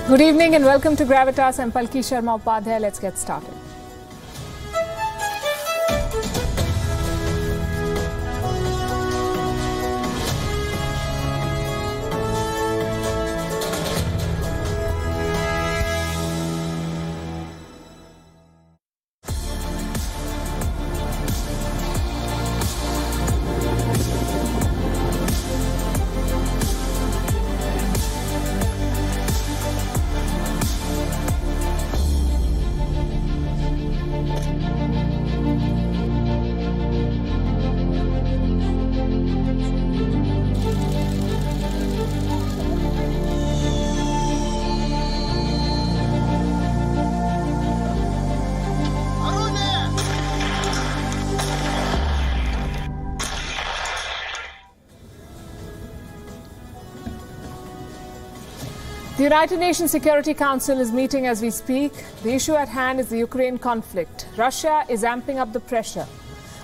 Good evening and welcome to Gravitas. I'm Palki, Sharma, Upadhyay. Let's get started. The United Nations Security Council is meeting as we speak. The issue at hand is the Ukraine conflict. Russia is amping up the pressure.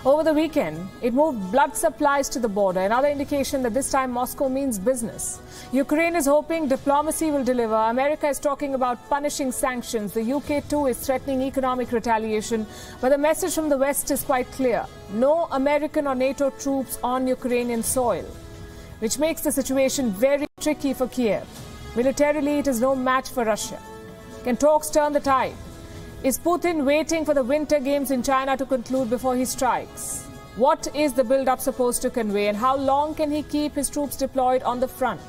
Over the weekend, it moved blood supplies to the border, another indication that this time Moscow means business. Ukraine is hoping diplomacy will deliver. America is talking about punishing sanctions. The UK too is threatening economic retaliation. But the message from the West is quite clear. No American or NATO troops on Ukrainian soil, which makes the situation very tricky for Kiev. Militarily, it is no match for Russia. Can talks turn the tide? Is Putin waiting for the Winter Games in China to conclude before he strikes? What is the build-up supposed to convey, and how long can he keep his troops deployed on the front?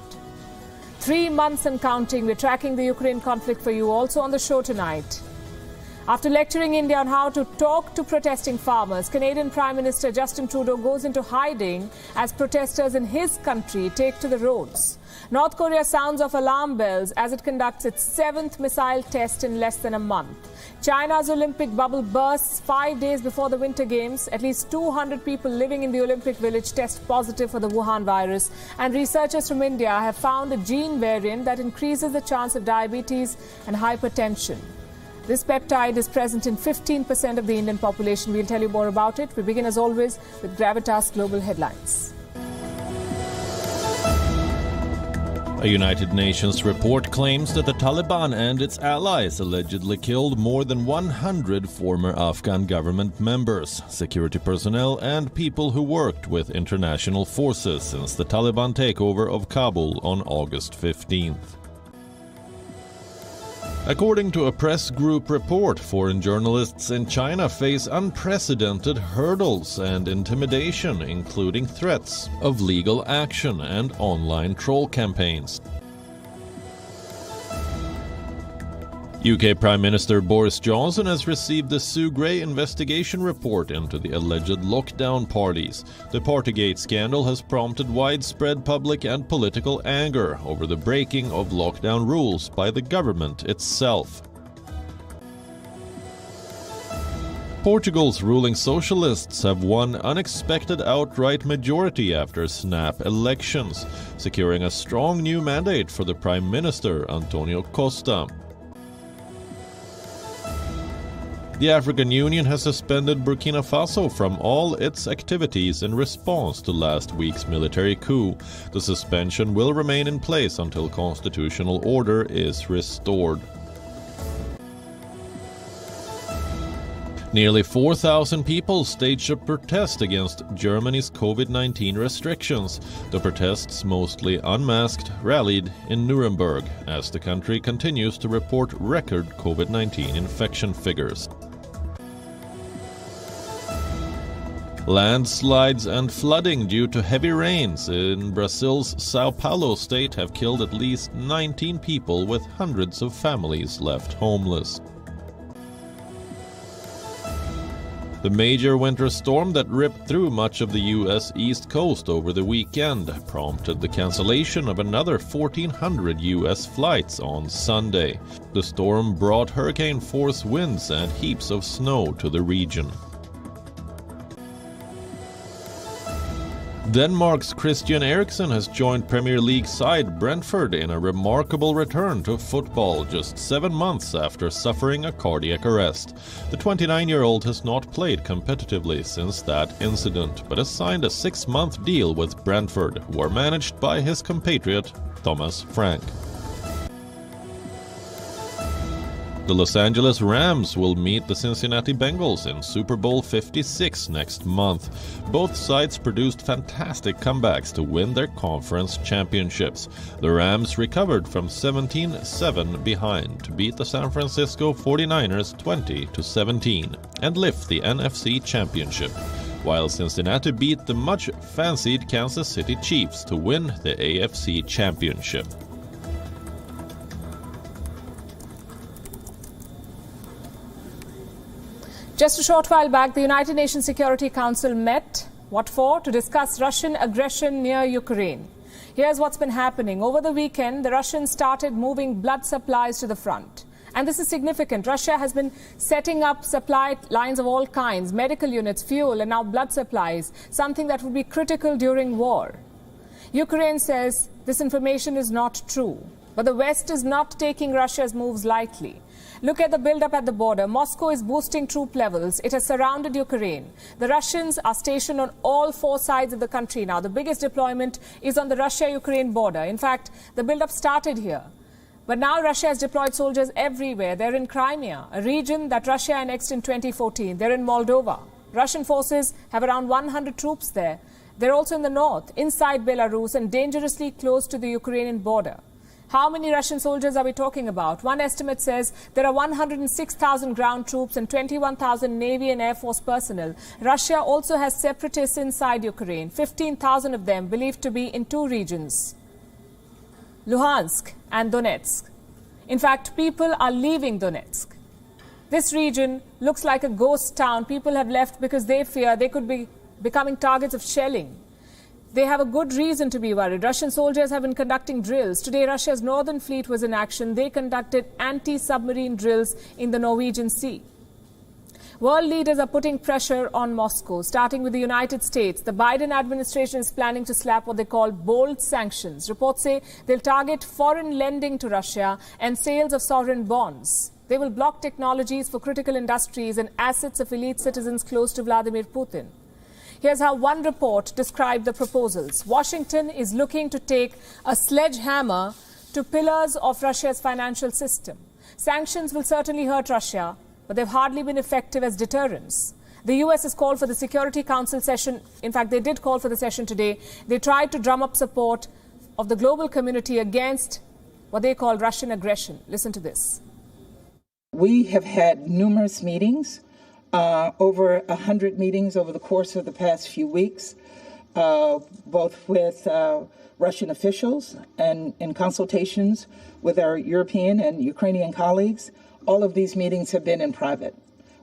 3 months and counting, we're tracking the Ukraine conflict for you also on the show tonight. After lecturing India on how to talk to protesting farmers, Canadian Prime Minister Justin Trudeau goes into hiding as protesters in his country take to the roads. North Korea sounds off alarm bells as it conducts its 7th missile test in less than a month. China's Olympic bubble bursts 5 days before the Winter Games. At least 200 people living in the Olympic village test positive for the Wuhan virus. And researchers from India have found a gene variant that increases the chance of diabetes and hypertension. This peptide is present in 15% of the Indian population. We'll tell you more about it. We begin as always with Gravitas Global Headlines. A United Nations report claims that the Taliban and its allies allegedly killed more than 100 former Afghan government members, security personnel and people who worked with international forces since the Taliban takeover of Kabul on August 15th. According to a press group report, foreign journalists in China face unprecedented hurdles and intimidation, including threats of legal action and online troll campaigns. UK Prime Minister Boris Johnson has received the Sue Gray investigation report into the alleged lockdown parties. The Partygate scandal has prompted widespread public and political anger over the breaking of lockdown rules by the government itself. Portugal's ruling socialists have won unexpected outright majority after snap elections, securing a strong new mandate for the Prime Minister, Antonio Costa. The African Union has suspended Burkina Faso from all its activities in response to last week's military coup. The suspension will remain in place until constitutional order is restored. Nearly 4,000 people staged a protest against Germany's COVID-19 restrictions. The protests, mostly unmasked, rallied in Nuremberg as the country continues to report record COVID-19 infection figures. Landslides and flooding due to heavy rains in Brazil's São Paulo state have killed at least 19 people, with hundreds of families left homeless. The major winter storm that ripped through much of the U.S. East Coast over the weekend prompted the cancellation of another 1,400 U.S. flights on Sunday. The storm brought hurricane-force winds and heaps of snow to the region. Denmark's Christian Eriksen has joined Premier League side Brentford in a remarkable return to football just 7 months after suffering a cardiac arrest. The 29-year-old has not played competitively since that incident, but has signed a 6-month deal with Brentford, who are managed by his compatriot Thomas Frank. The Los Angeles Rams will meet the Cincinnati Bengals in Super Bowl 56 next month. Both sides produced fantastic comebacks to win their conference championships. The Rams recovered from 17-7 behind to beat the San Francisco 49ers 20-17 and lift the NFC Championship, while Cincinnati beat the much-fancied Kansas City Chiefs to win the AFC Championship. Just a short while back, the United Nations Security Council met. What for? To discuss Russian aggression near Ukraine. Here's what's been happening. Over the weekend, the Russians started moving blood supplies to the front. And this is significant. Russia has been setting up supply lines of all kinds, medical units, fuel, and now blood supplies, something that would be critical during war. Ukraine says this information is not true. But the West is not taking Russia's moves lightly. Look at the build-up at the border. Moscow is boosting troop levels. It has surrounded Ukraine. The Russians are stationed on all four sides of the country now. The biggest deployment is on the Russia-Ukraine border. In fact, the build-up started here. But now Russia has deployed soldiers everywhere. They're in Crimea, a region that Russia annexed in 2014. They're in Moldova. Russian forces have around 100 troops there. They're also in the north, inside Belarus, and dangerously close to the Ukrainian border. How many Russian soldiers are we talking about? One estimate says there are 106,000 ground troops and 21,000 Navy and Air Force personnel. Russia also has separatists inside Ukraine, 15,000 of them believed to be in two regions, Luhansk and Donetsk. In fact, people are leaving Donetsk. This region looks like a ghost town. People have left because they fear they could be becoming targets of shelling. They have a good reason to be worried. Russian soldiers have been conducting drills. Today, Russia's northern fleet was in action. They conducted anti-submarine drills in the Norwegian Sea. World leaders are putting pressure on Moscow, starting with the United States. The Biden administration is planning to slap what they call bold sanctions. Reports say they'll target foreign lending to Russia and sales of sovereign bonds. They will block technologies for critical industries and assets of elite citizens close to Vladimir Putin. Here's how one report described the proposals. Washington is looking to take a sledgehammer to pillars of Russia's financial system. Sanctions will certainly hurt Russia, but they've hardly been effective as deterrents. The US has called for the Security Council session. In fact, they did call for the session today. They tried to drum up support of the global community against what they call Russian aggression. Listen to this. We have had numerous meetings. Over 100 meetings over the course of the past few weeks, both with Russian officials and in consultations with our European and Ukrainian colleagues. All of these meetings have been in private.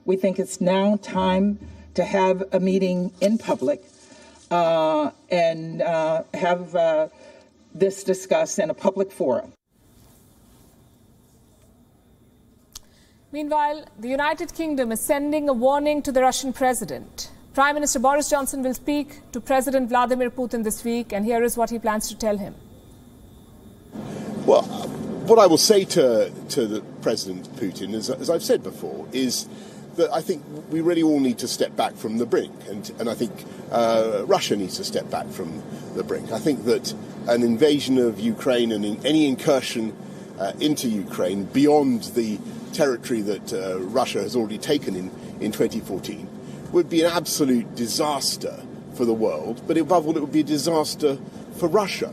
We think it's now time to have a meeting in public and have this discussed in a public forum. Meanwhile, the United Kingdom is sending a warning to the Russian president. Prime Minister Boris Johnson will speak to President Vladimir Putin this week, and here is what he plans to tell him. Well, what I will say to the President Putin, as I've said before, is that I think we really all need to step back from the brink, and I think Russia needs to step back from the brink. I think that an invasion of Ukraine and any incursion into Ukraine beyond the territory that Russia has already taken in 2014 would be an absolute disaster for the world, but above all it would be a disaster for Russia.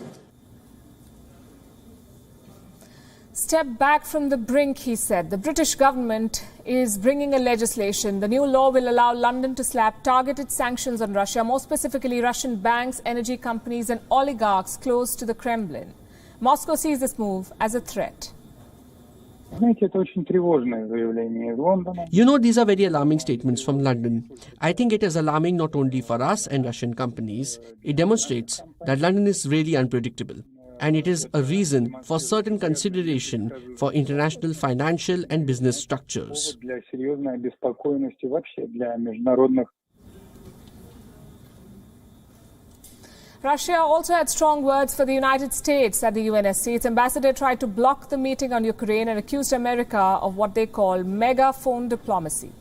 Step back from the brink, he said. The British government is bringing a legislation. The new law will allow London to slap targeted sanctions on Russia, more specifically Russian banks, energy companies and oligarchs close to the Kremlin. Moscow sees this move as a threat. You know, these are very alarming statements from London. I think it is alarming not only for us and Russian companies. It demonstrates that London is really unpredictable. And it is a reason for certain consideration for international financial and business structures. Russia also had strong words for the United States at the UNSC. Its ambassador tried to block the meeting on Ukraine and accused America of what they call megaphone diplomacy.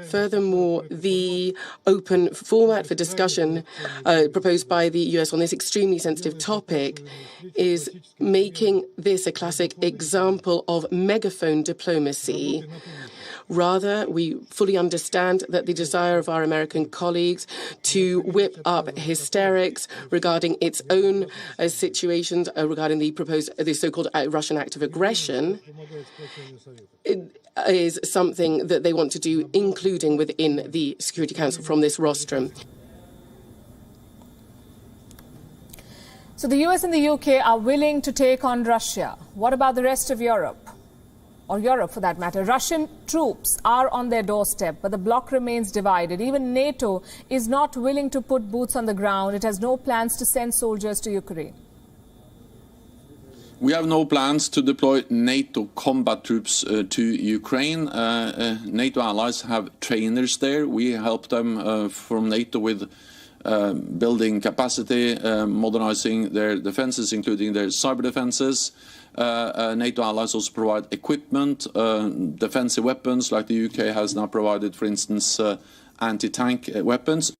Furthermore, the open format for discussion proposed by the US on this extremely sensitive topic is making this a classic example of megaphone diplomacy. Rather, we fully understand that the desire of our American colleagues to whip up hysterics regarding its own situations, regarding the so-called Russian act of aggression, is something that they want to do, including within the Security Council from this rostrum. So the US and the UK are willing to take on Russia. What about the rest of Europe? Or Europe for that matter. Russian troops are on their doorstep, but the bloc remains divided. Even NATO is not willing to put boots on the ground. It has no plans to send soldiers to Ukraine. We have no plans to deploy NATO combat troops to Ukraine. NATO allies have trainers there. We help them from NATO with building capacity, modernizing their defenses, including their cyber defenses. NATO allies also provide equipment, defensive weapons, like the UK has now provided, for instance, anti-tank weapons.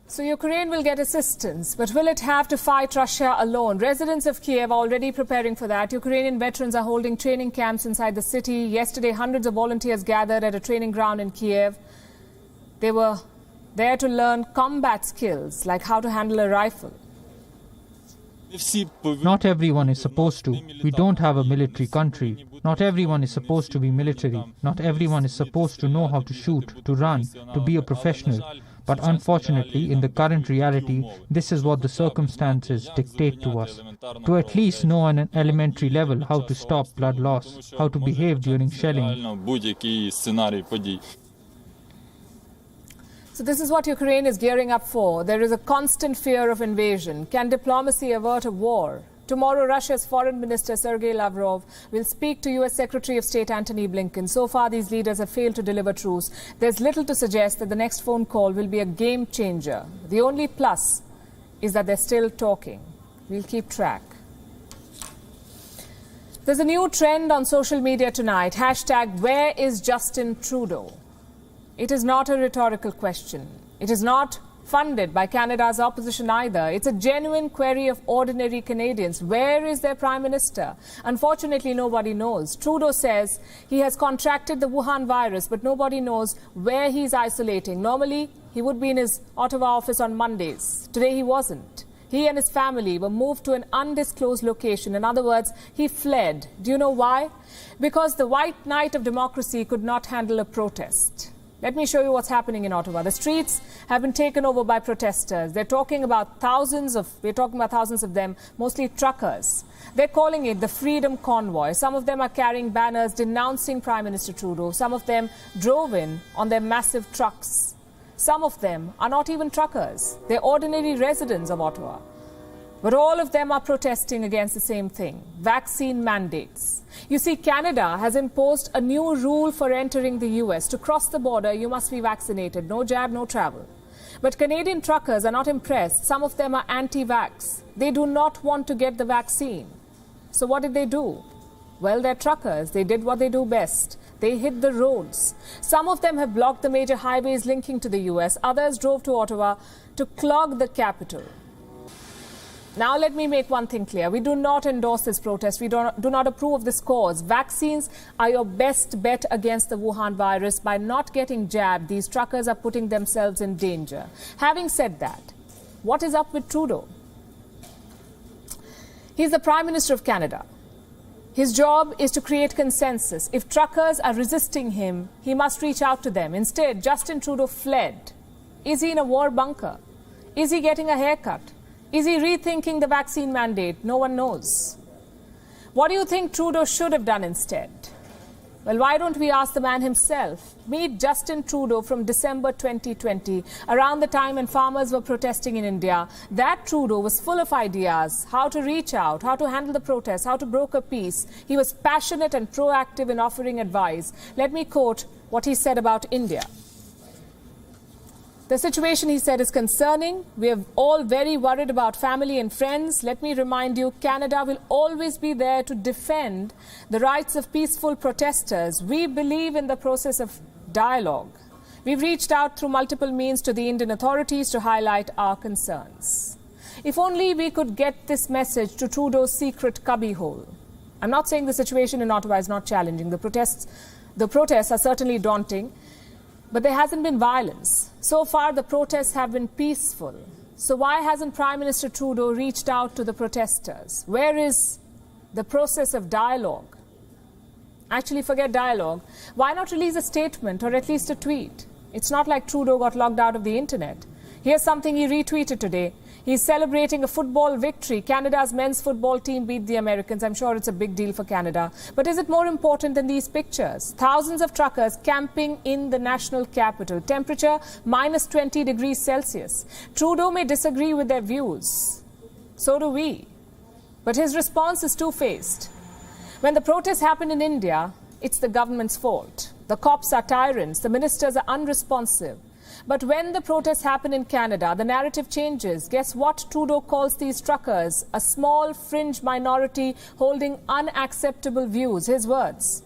So Ukraine will get assistance, but will it have to fight Russia alone? Residents of Kiev are already preparing for that. Ukrainian veterans are holding training camps inside the city. Yesterday, hundreds of volunteers gathered at a training ground in Kiev. They were there to learn combat skills, like how to handle a rifle. Not everyone is supposed to. We don't have a military country. Not everyone is supposed to be military. Not everyone is supposed to know how to shoot, to run, to be a professional. But unfortunately, in the current reality, this is what the circumstances dictate to us. To at least know on an elementary level how to stop blood loss, how to behave during shelling. So this is what Ukraine is gearing up for. There is a constant fear of invasion. Can diplomacy avert a war? Tomorrow, Russia's Foreign Minister Sergei Lavrov will speak to US Secretary of State Antony Blinken. So far, these leaders have failed to deliver truce. There's little to suggest that the next phone call will be a game changer. The only plus is that they're still talking. We'll keep track. There's a new trend on social media tonight. Hashtag, where is Justin Trudeau? It is not a rhetorical question. It is not funded by Canada's opposition either. It's a genuine query of ordinary Canadians. Where is their Prime Minister? Unfortunately, nobody knows. Trudeau says he has contracted the Wuhan virus, but nobody knows where he's isolating. Normally, he would be in his Ottawa office on Mondays. Today, he wasn't. He and his family were moved to an undisclosed location. In other words, he fled. Do you know why? Because the white knight of democracy could not handle a protest. Let me show you what's happening in Ottawa. The streets have been taken over by protesters. We're talking about thousands of them, mostly truckers. They're calling it the Freedom Convoy. Some of them are carrying banners denouncing Prime Minister Trudeau. Some of them drove in on their massive trucks. Some of them are not even truckers. They're ordinary residents of Ottawa. But all of them are protesting against the same thing, vaccine mandates. You see, Canada has imposed a new rule for entering the US. To cross the border, you must be vaccinated. No jab, no travel. But Canadian truckers are not impressed. Some of them are anti-vax. They do not want to get the vaccine. So what did they do? Well, they're truckers. They did what they do best. They hit the roads. Some of them have blocked the major highways linking to the US. Others drove to Ottawa to clog the capital. Now, let me make one thing clear. We do not endorse this protest. We do not approve of this cause. Vaccines are your best bet against the Wuhan virus. By not getting jabbed, these truckers are putting themselves in danger. Having said that, what is up with Trudeau? He's the Prime Minister of Canada. His job is to create consensus. If truckers are resisting him, he must reach out to them. Instead, Justin Trudeau fled. Is he in a war bunker? Is he getting a haircut? Is he rethinking the vaccine mandate? No one knows. What do you think Trudeau should have done instead? Well, why don't we ask the man himself? Meet Justin Trudeau from December 2020, around the time when farmers were protesting in India. That Trudeau was full of ideas, how to reach out, how to handle the protests, how to broker peace. He was passionate and proactive in offering advice. Let me quote what he said about India. The situation, he said, is concerning. We are all very worried about family and friends. Let me remind you, Canada will always be there to defend the rights of peaceful protesters. We believe in the process of dialogue. We've reached out through multiple means to the Indian authorities to highlight our concerns. If only we could get this message to Trudeau's secret cubbyhole. I'm not saying the situation in Ottawa is not challenging. The protests are certainly daunting. But there hasn't been violence. So far, the protests have been peaceful. So why hasn't Prime Minister Trudeau reached out to the protesters? Where is the process of dialogue? Actually, forget dialogue. Why not release a statement or at least a tweet? It's not like Trudeau got logged out of the internet. Here's something he retweeted today. He's celebrating a football victory. Canada's men's football team beat the Americans. I'm sure it's a big deal for Canada. But is it more important than these pictures? Thousands of truckers camping in the national capital. Temperature minus 20 degrees Celsius. Trudeau may disagree with their views. So do we. But his response is two-faced. When the protests happen in India, it's the government's fault. The cops are tyrants. The ministers are unresponsive. But when the protests happen in Canada, the narrative changes. Guess what Trudeau calls these truckers? A small fringe minority holding unacceptable views. His words.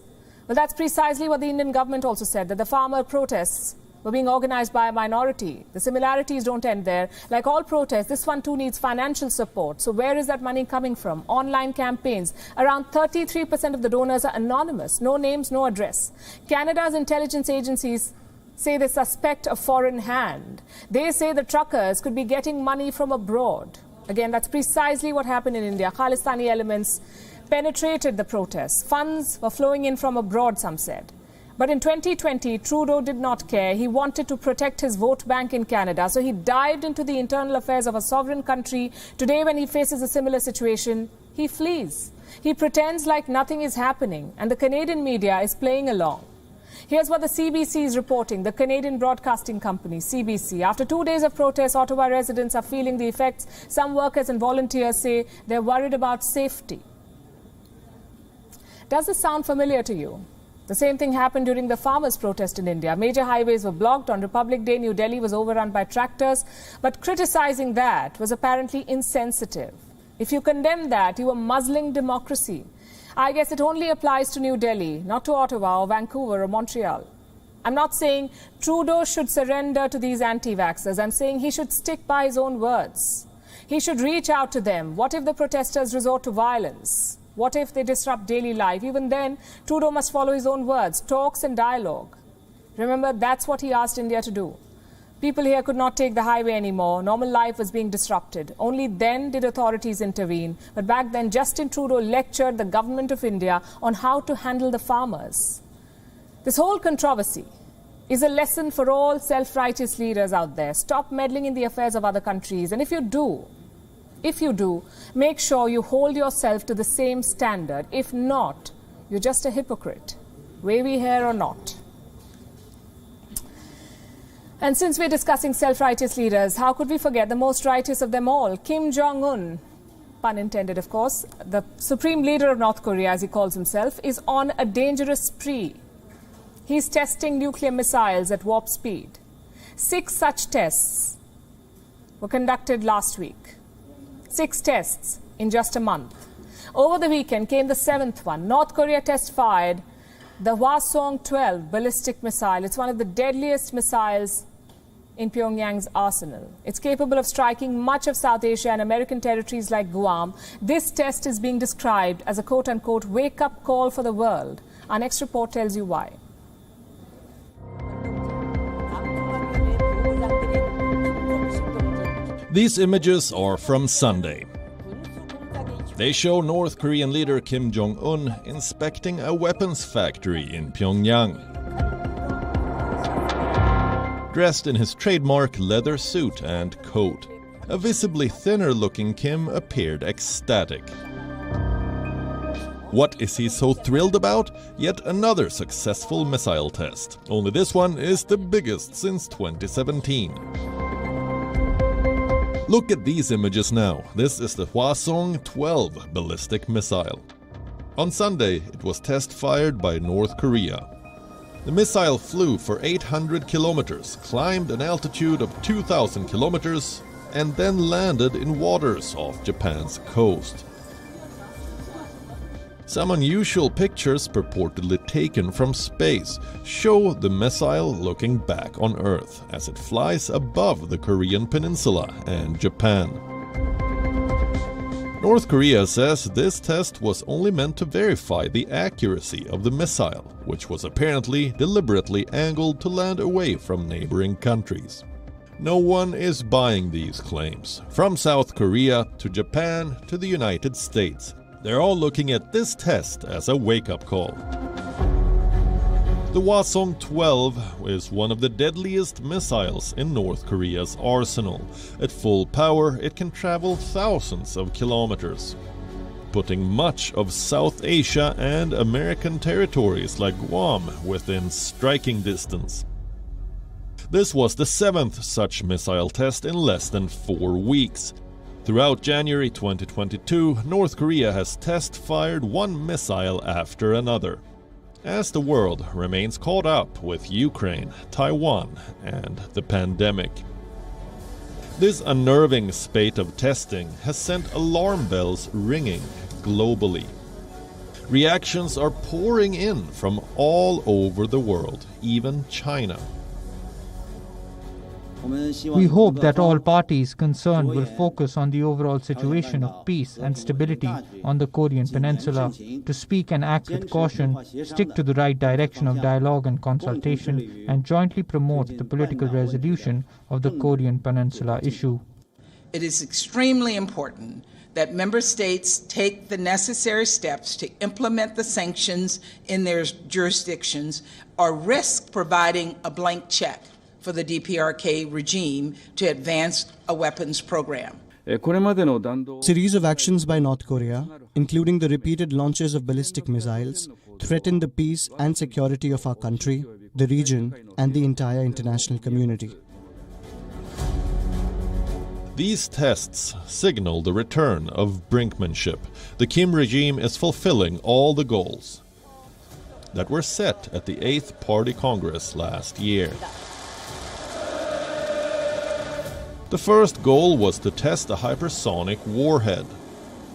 Well, that's precisely what the Indian government also said, that the farmer protests were being organized by a minority. The similarities don't end there. Like all protests, this one too needs financial support. So where is that money coming from? Online campaigns. Around 33% of the donors are anonymous. No names, no address. Canada's intelligence agencies say they suspect a foreign hand. They say the truckers could be getting money from abroad. Again, that's precisely what happened in India. Khalistani elements penetrated the protests. Funds were flowing in from abroad, some said. But in 2020, Trudeau did not care. He wanted to protect his vote bank in Canada. So he dived into the internal affairs of a sovereign country. Today, when he faces a similar situation, he flees. He pretends like nothing is happening. And the Canadian media is playing along. Here's what the CBC is reporting, the Canadian Broadcasting Company, CBC. After 2 days of protests, Ottawa residents are feeling the effects. Some workers and volunteers say they're worried about safety. Does this sound familiar to you? The same thing happened during the farmers' protest in India. Major highways were blocked. On Republic Day, New Delhi was overrun by tractors. But criticizing that was apparently insensitive. If you condemn that, you are muzzling democracy. I guess it only applies to New Delhi, not to Ottawa or Vancouver or Montreal. I'm not saying Trudeau should surrender to these anti-vaxxers. I'm saying he should stick by his own words. He should reach out to them. What if the protesters resort to violence? What if they disrupt daily life? Even then, Trudeau must follow his own words, talks and dialogue. Remember, that's what he asked India to do. People here could not take the highway anymore. Normal life was being disrupted. Only then did authorities intervene. But back then, Justin Trudeau lectured the government of India on how to handle the farmers. This whole controversy is a lesson for all self-righteous leaders out there. Stop meddling in the affairs of other countries. And if you do, make sure you hold yourself to the same standard. If not, you're just a hypocrite, wavy hair or not. And since we're discussing self-righteous leaders, how could we forget the most righteous of them all, Kim Jong-un, pun intended, of course, the supreme leader of North Korea, as he calls himself, is on a dangerous spree. He's testing nuclear missiles at warp speed. 6 such tests were conducted last week. 6 tests in just a month. Over the weekend came the 7th one. North Korea test-fired the Hwasong-12 ballistic missile. It's one of the deadliest missiles in Pyongyang's arsenal. It's capable of striking much of South Asia and American territories like Guam. This test is being described as a quote-unquote wake-up call for the world. Our next report tells you why. These images are from Sunday. They show North Korean leader Kim Jong-un inspecting a weapons factory in Pyongyang. Dressed in his trademark leather suit and coat, a visibly thinner-looking Kim appeared ecstatic. What is he so thrilled about? Yet another successful missile test. Only this one is the biggest since 2017. Look at these images now. This is the Hwasong-12 ballistic missile. On Sunday, it was test-fired by North Korea. The missile flew for 800 kilometers, climbed an altitude of 2,000 kilometers, and then landed in waters off Japan's coast. Some unusual pictures purportedly taken from space show the missile looking back on Earth as it flies above the Korean peninsula and Japan. North Korea says this test was only meant to verify the accuracy of the missile, which was apparently deliberately angled to land away from neighboring countries. No one is buying these claims, from South Korea to Japan to the United States. They're all looking at this test as a wake-up call. The Hwasong-12 is one of the deadliest missiles in North Korea's arsenal. At full power, it can travel thousands of kilometers, putting much of South Asia and American territories like Guam within striking distance. This was the 7th such missile test in less than 4 weeks. Throughout January 2022, North Korea has test-fired one missile after another, as the world remains caught up with Ukraine, Taiwan, and the pandemic. This unnerving spate of testing has sent alarm bells ringing globally. Reactions are pouring in from all over the world, even China. We hope that all parties concerned will focus on the overall situation of peace and stability on the Korean Peninsula, to speak and act with caution, stick to the right direction of dialogue and consultation, and jointly promote the political resolution of the Korean Peninsula issue. It is extremely important that member states take the necessary steps to implement the sanctions in their jurisdictions or risk providing a blank check for the DPRK regime to advance a weapons program. A series of actions by North Korea, including the repeated launches of ballistic missiles, threaten the peace and security of our country, the region, and the entire international community. These tests signal the return of brinkmanship. The Kim regime is fulfilling all the goals that were set at the 8th Party Congress last year. The first goal was to test a hypersonic warhead.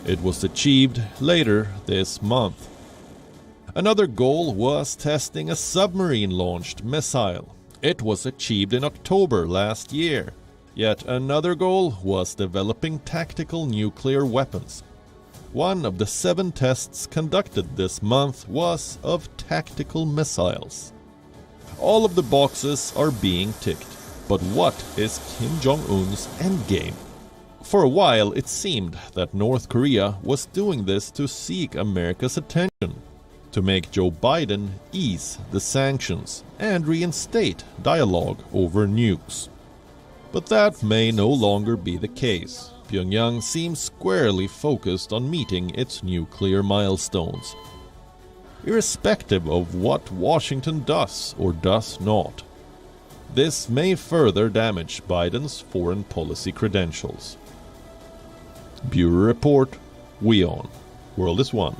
It was achieved later this month. Another goal was testing a submarine-launched missile. It was achieved in October last year. Yet another goal was developing tactical nuclear weapons. One of the 7 tests conducted this month was of tactical missiles. All of the boxes are being ticked. But what is Kim Jong-un's endgame? For a while, it seemed that North Korea was doing this to seek America's attention, to make Joe Biden ease the sanctions and reinstate dialogue over nukes. But that may no longer be the case. Pyongyang seems squarely focused on meeting its nuclear milestones, irrespective of what Washington does or does not. This may further damage Biden's foreign policy credentials. Bureau Report, WION. World is One.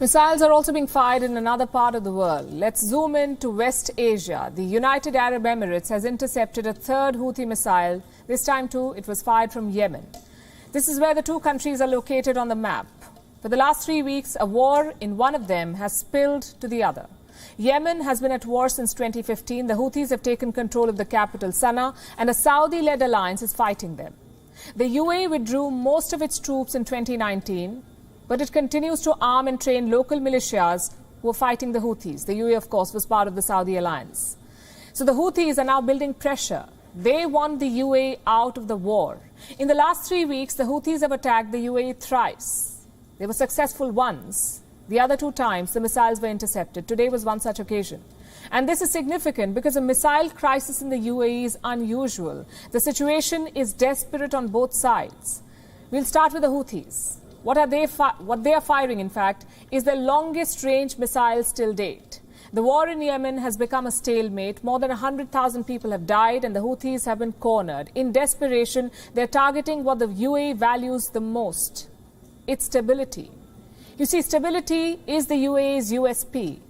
Missiles are also being fired in another part of the world. Let's zoom in to West Asia. The United Arab Emirates has intercepted a third Houthi missile. This time too, it was fired from Yemen. This is where the two countries are located on the map. For the last 3 weeks, a war in one of them has spilled to the other. Yemen has been at war since 2015. The Houthis have taken control of the capital, Sana'a, and a Saudi-led alliance is fighting them. The UAE withdrew most of its troops in 2019, but it continues to arm and train local militias who are fighting the Houthis. The UAE, of course, was part of the Saudi alliance. So the Houthis are now building pressure. They want the UAE out of the war. In the last 3 weeks, the Houthis have attacked the UAE thrice. They were successful once. The other 2 times, the missiles were intercepted. Today was one such occasion. And this is significant because a missile crisis in the UAE is unusual. The situation is desperate on both sides. We'll start with the Houthis. What they are firing, in fact, is the longest-range missiles till date. The war in Yemen has become a stalemate. More than 100,000 people have died and the Houthis have been cornered. In desperation, they're targeting what the UAE values the most: its stability. You see, stability is the UAE's USP.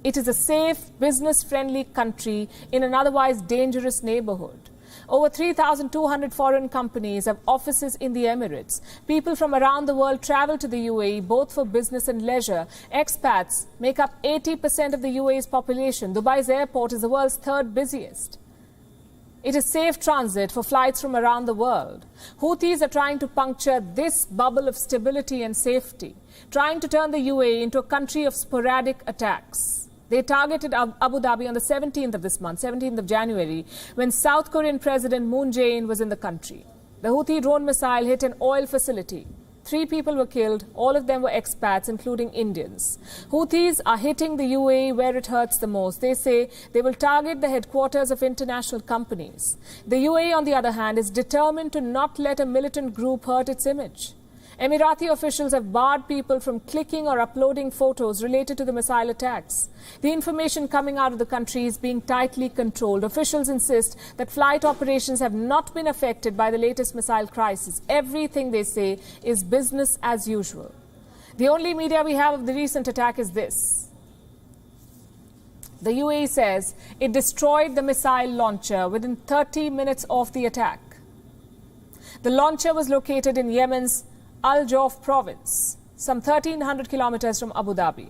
It is a safe, business-friendly country in an otherwise dangerous neighborhood. Over 3,200 foreign companies have offices in the Emirates. People from around the world travel to the UAE both for business and leisure. Expats make up 80% of the UAE's population. Dubai's airport is the world's third busiest. It is safe transit for flights from around the world. Houthis are trying to puncture this bubble of stability and safety, trying to turn the UAE into a country of sporadic attacks. They targeted Abu Dhabi on the 17th of this month, 17th of January, when South Korean President Moon Jae-in was in the country. The Houthi drone missile hit an oil facility. 3 people were killed. All of them were expats, including Indians. Houthis are hitting the UAE where it hurts the most. They say they will target the headquarters of international companies. The UAE, on the other hand, is determined to not let a militant group hurt its image. Emirati officials have barred people from clicking or uploading photos related to the missile attacks. The information coming out of the country is being tightly controlled. Officials insist that flight operations have not been affected by the latest missile crisis. Everything, they say, is business as usual. The only media we have of the recent attack is this. The UAE says it destroyed the missile launcher within 30 minutes of the attack. The launcher was located in Yemen's Al Jawf province, some 1,300 kilometers from Abu Dhabi.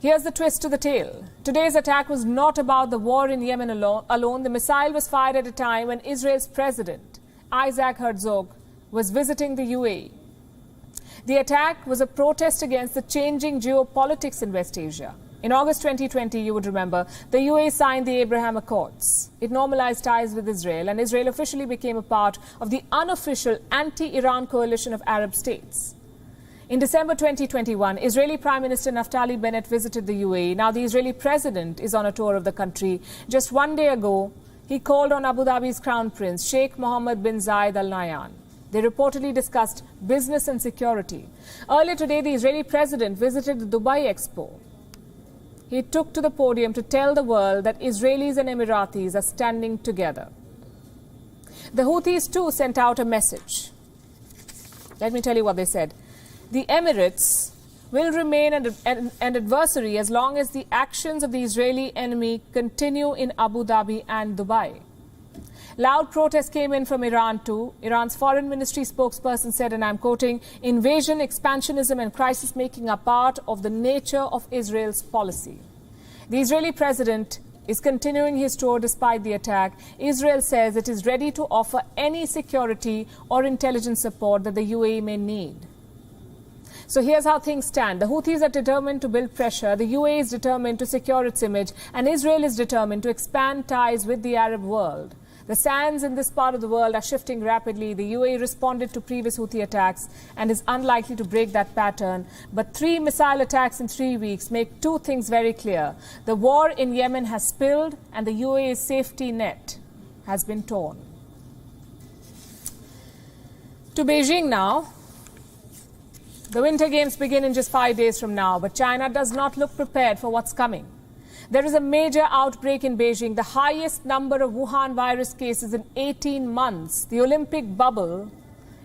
Here's the twist to the tale. Today's attack was not about the war in Yemen alone. The missile was fired at a time when Israel's president, Isaac Herzog, was visiting the UAE. The attack was a protest against the changing geopolitics in West Asia. In August 2020, you would remember, the UAE signed the Abraham Accords. It normalized ties with Israel, and Israel officially became a part of the unofficial anti-Iran coalition of Arab states. In December 2021, Israeli Prime Minister Naftali Bennett visited the UAE. Now the Israeli president is on a tour of the country. Just one day ago, he called on Abu Dhabi's Crown Prince, Sheikh Mohammed bin Zayed Al Nahyan. They reportedly discussed business and security. Earlier today, the Israeli president visited the Dubai Expo. He took to the podium to tell the world that Israelis and Emiratis are standing together. The Houthis too sent out a message. Let me tell you what they said. The Emirates will remain an adversary as long as the actions of the Israeli enemy continue in Abu Dhabi and Dubai. Loud protests came in from Iran too. Iran's foreign ministry spokesperson said, and I'm quoting, "Invasion, expansionism and crisis making are part of the nature of Israel's policy." The Israeli president is continuing his tour despite the attack. Israel says it is ready to offer any security or intelligence support that the UAE may need. So here's how things stand. The Houthis are determined to build pressure. The UAE is determined to secure its image. And Israel is determined to expand ties with the Arab world. The sands in this part of the world are shifting rapidly. The UAE responded to previous Houthi attacks and is unlikely to break that pattern. But 3 missile attacks in 3 weeks make 2 things very clear. The war in Yemen has spilled and the UAE's safety net has been torn. To Beijing now. The Winter Games begin in just 5 days from now, but China does not look prepared for what's coming. There is a major outbreak in Beijing, the highest number of Wuhan virus cases in 18 months. The Olympic bubble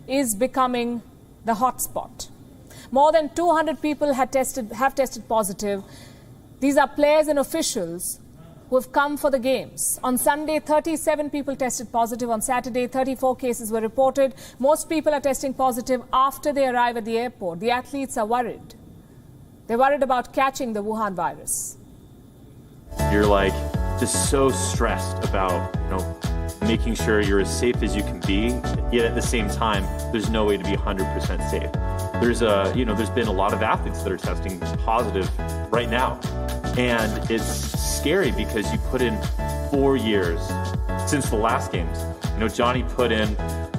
is becoming the hotspot. More than 200 people have tested positive. These are players and officials who have come for the games. On Sunday, 37 people tested positive. On Saturday, 34 cases were reported. Most people are testing positive after they arrive at the airport. The athletes are worried. They're worried about catching the Wuhan virus. You're like just so stressed about, making sure you're as safe as you can be, yet at the same time, there's no way to be 100% safe. There's been a lot of athletes that are testing positive right now. And it's scary because you put in 4 years since the last games. Johnny put in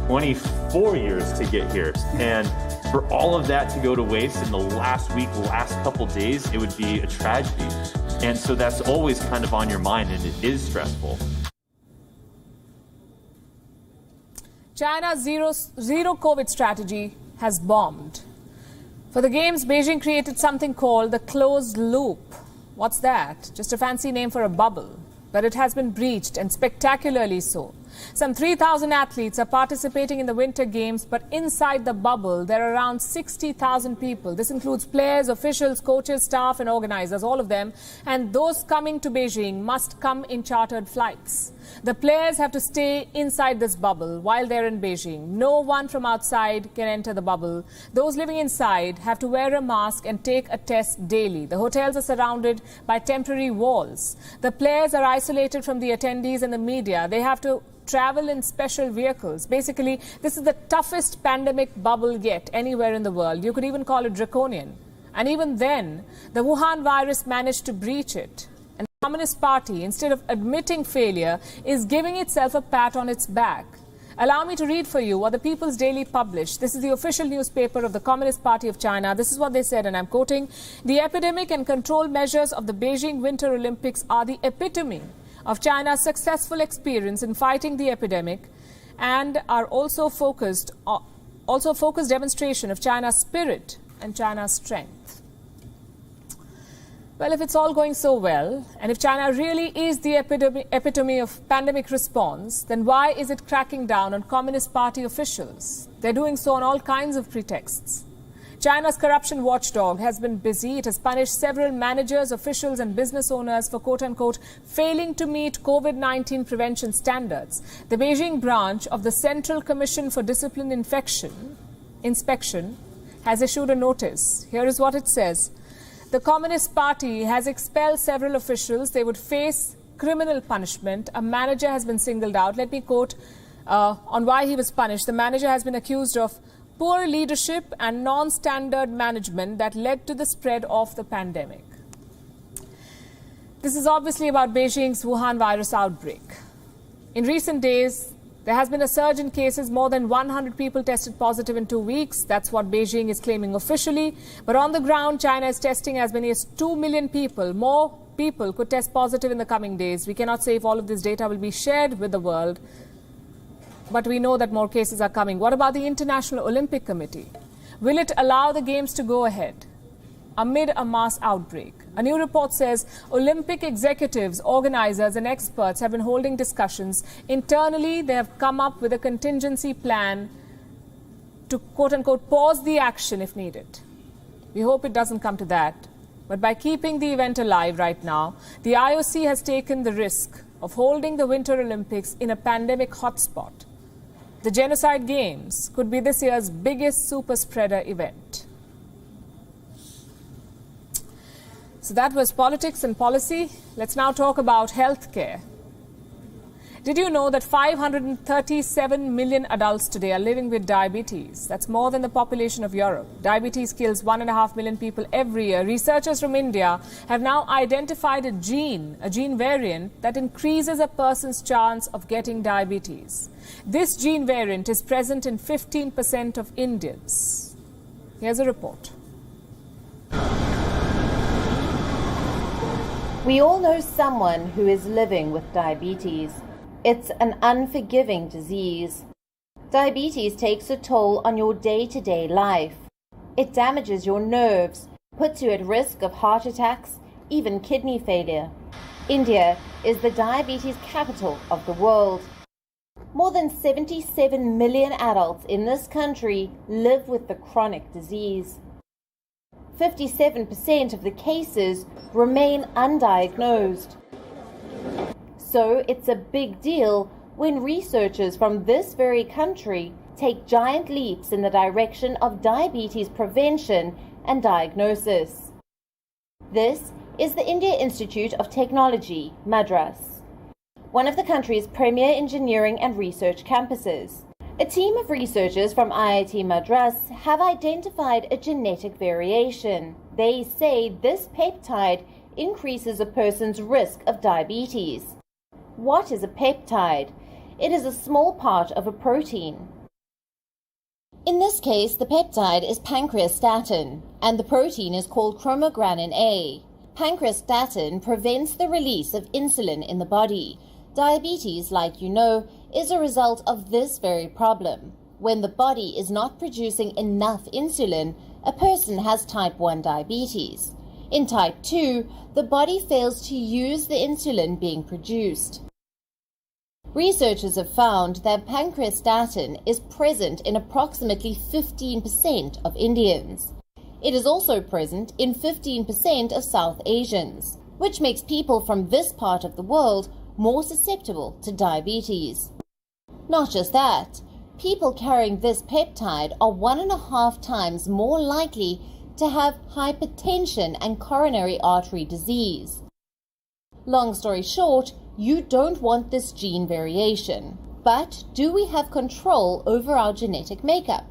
24 years to get here. And for all of that to go to waste in the last week, last couple days, it would be a tragedy. And so that's always kind of on your mind, and it is stressful. China's zero COVID strategy has bombed. For the Games, Beijing created something called the closed loop. What's that? Just a fancy name for a bubble. But it has been breached, and spectacularly so. Some 3,000 athletes are participating in the Winter Games, but inside the bubble, there are around 60,000 people. This includes players, officials, coaches, staff and organizers, all of them. And those coming to Beijing must come in chartered flights. The players have to stay inside this bubble while they're in Beijing. No one from outside can enter the bubble. Those living inside have to wear a mask and take a test daily. The hotels are surrounded by temporary walls. The players are isolated from the attendees and the media. They have to travel in special vehicles. Basically, this is the toughest pandemic bubble yet anywhere in the world. You could even call it draconian. And even then, the Wuhan virus managed to breach it. And the Communist Party, instead of admitting failure, is giving itself a pat on its back. Allow me to read for you what the People's Daily published. This is the official newspaper of the Communist Party of China. This is what they said, and I'm quoting, "The epidemic and control measures of the Beijing Winter Olympics are the epitome of China's successful experience in fighting the epidemic and are also focused demonstration of China's spirit and China's strength." Well, if it's all going so well, and if China really is the epitome of pandemic response, then why is it cracking down on Communist Party officials? They're doing so on all kinds of pretexts. China's corruption watchdog has been busy. It has punished several managers, officials and business owners for quote-unquote failing to meet COVID-19 prevention standards. The Beijing branch of the Central Commission for Discipline Inspection has issued a notice. Here is what it says. The Communist Party has expelled several officials. They would face criminal punishment. A manager has been singled out. Let me quote on why he was punished. The manager has been accused of poor leadership and non-standard management that led to the spread of the pandemic. This is obviously about Beijing's Wuhan virus outbreak. In recent days, there has been a surge in cases. More than 100 people tested positive in 2 weeks. That's what Beijing is claiming officially. But on the ground, China is testing as many as 2 million people. More people could test positive in the coming days. We cannot say if all of this data will be shared with the world, but we know that more cases are coming. What about the International Olympic Committee? Will it allow the games to go ahead amid a mass outbreak? A new report says Olympic executives, organizers and experts have been holding discussions. Internally, they have come up with a contingency plan to quote-unquote pause the action if needed. We hope it doesn't come to that. But by keeping the event alive right now, the IOC has taken the risk of holding the Winter Olympics in a pandemic hotspot. The Genocide Games could be this year's biggest super spreader event. So that was politics and policy. Let's now talk about healthcare. Did you know that 537 million adults today are living with diabetes? That's more than the population of Europe. Diabetes kills 1.5 million people every year. Researchers from India have now identified a gene variant that increases a person's chance of getting diabetes. This gene variant is present in 15% of Indians. Here's a report. We all know someone who is living with diabetes. It's an unforgiving disease. Diabetes takes a toll on your day-to-day life. It damages your nerves, puts you at risk of heart attacks, even kidney failure. India is the diabetes capital of the world. More than 77 million adults in this country live with the chronic disease. 57% of the cases remain undiagnosed. So it's a big deal when researchers from this very country take giant leaps in the direction of diabetes prevention and diagnosis. This is the India Institute of Technology, Madras, one of the country's premier engineering and research campuses. A team of researchers from IIT Madras have identified a genetic variation. They say this peptide increases a person's risk of diabetes. What is a peptide? It is a small part of a protein. In this case, the peptide is pancreastatin, and the protein is called chromogranin A. Pancreastatin prevents the release of insulin in the body. Diabetes, like you know, is a result of this very problem. When the body is not producing enough insulin, a person has type 1 diabetes. In type 2, the body fails to use the insulin being produced. Researchers have found that pancreastatin is present in approximately 15% of Indians. It is also present in 15% of South Asians, which makes people from this part of the world more susceptible to diabetes. Not just that, people carrying this peptide are 1.5 times more likely to have hypertension and coronary artery disease. Long story short, you don't want this gene variation. But do we have control over our genetic makeup?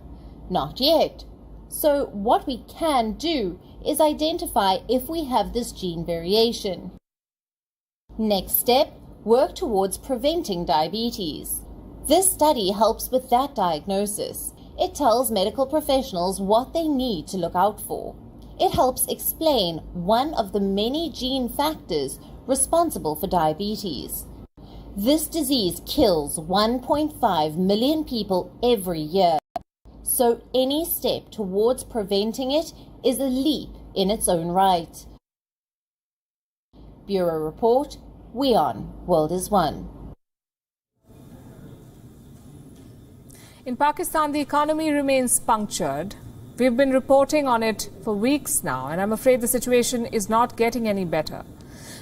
Not yet. So what we can do is identify if we have this gene variation. Next step, work towards preventing diabetes. This study helps with that diagnosis. It tells medical professionals what they need to look out for. It helps explain one of the many gene factors responsible for diabetes. This disease kills 1.5 million people every year. So any step towards preventing it is a leap in its own right. Bureau Report, WION, World is One. In Pakistan, the economy remains punctured. We've been reporting on it for weeks now, and I'm afraid the situation is not getting any better.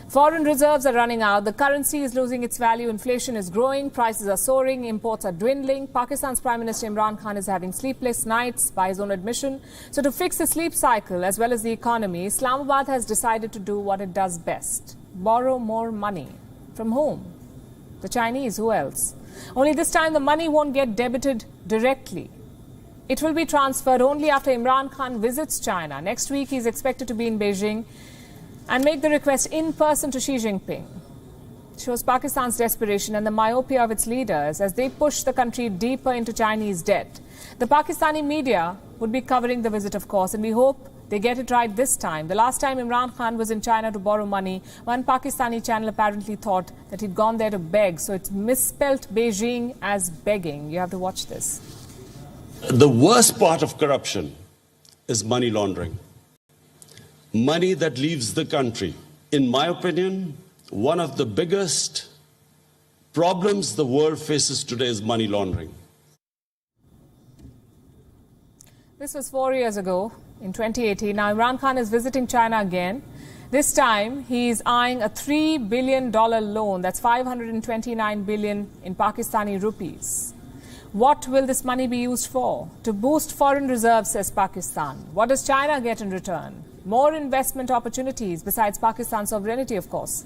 Foreign reserves are running out, the currency is losing its value, inflation is growing, prices are soaring, imports are dwindling. Pakistan's Prime Minister Imran Khan is having sleepless nights by his own admission. So to fix the sleep cycle as well as the economy, Islamabad has decided to do what it does best: borrow more money. From whom? The Chinese, who else? Only this time the money won't get debited directly. It will be transferred only after Imran Khan visits China. Next week he is expected to be in Beijing and make the request in person to Xi Jinping. It shows Pakistan's desperation and the myopia of its leaders as they push the country deeper into Chinese debt. The Pakistani media would be covering the visit, of course, and we hope they get it right this time. The last time Imran Khan was in China to borrow money, one Pakistani channel apparently thought that he'd gone there to beg, so it's misspelt Beijing as begging. You have to watch this. The worst part of corruption is money laundering. Money that leaves the country. In my opinion, one of the biggest problems the world faces today is money laundering. This was 4 years ago, in 2018. Now Imran Khan is visiting China again. This time he's eyeing a $3 billion loan. That's 529 billion in Pakistani rupees. What will this money be used for? To boost foreign reserves, says Pakistan. What does China get in return? More investment opportunities besides Pakistan's sovereignty, of course.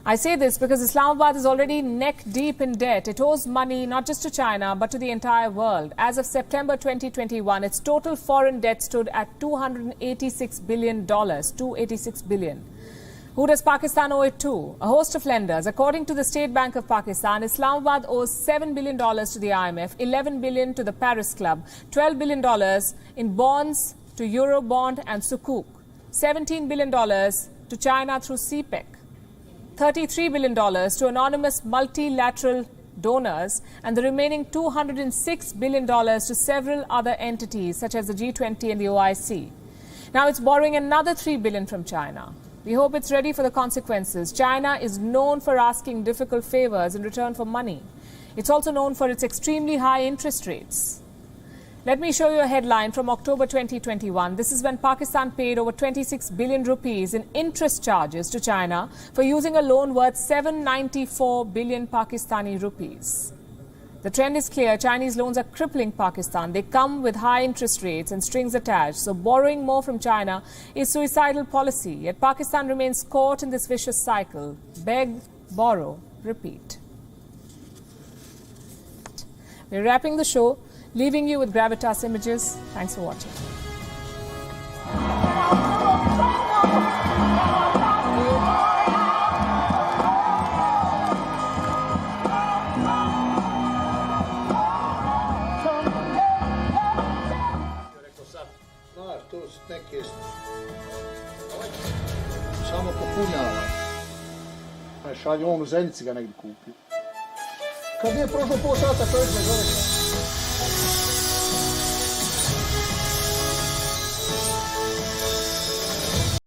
I say this because Islamabad is already neck deep in debt. It owes money not just to China but to the entire world. As of September 2021, its total foreign debt stood at $286 billion. $286 billion. Who does Pakistan owe it to? A host of lenders. According to the State Bank of Pakistan, Islamabad owes $7 billion to the IMF, $11 billion to the Paris Club, $12 billion in bonds to Eurobond and Sukuk, $17 billion to China through CPEC, $33 billion to anonymous multilateral donors, and the remaining $206 billion to several other entities such as the G20 and the OIC. Now it's borrowing another $3 billion from China. We hope it's ready for the consequences. China is known for asking difficult favors in return for money. It's also known for its extremely high interest rates. Let me show you a headline from October 2021. This is when Pakistan paid over 26 billion rupees in interest charges to China for using a loan worth 794 billion Pakistani rupees. The trend is clear. Chinese loans are crippling Pakistan. They come with high interest rates and strings attached. So borrowing more from China is suicidal policy. Yet Pakistan remains caught in this vicious cycle. Beg, borrow, repeat. We're wrapping the show, leaving you with Gravitas images. Thanks for watching. Samo popunjava. Šalje on u Zenici ga negdje kupio. Kad je prošlo pol sata, to je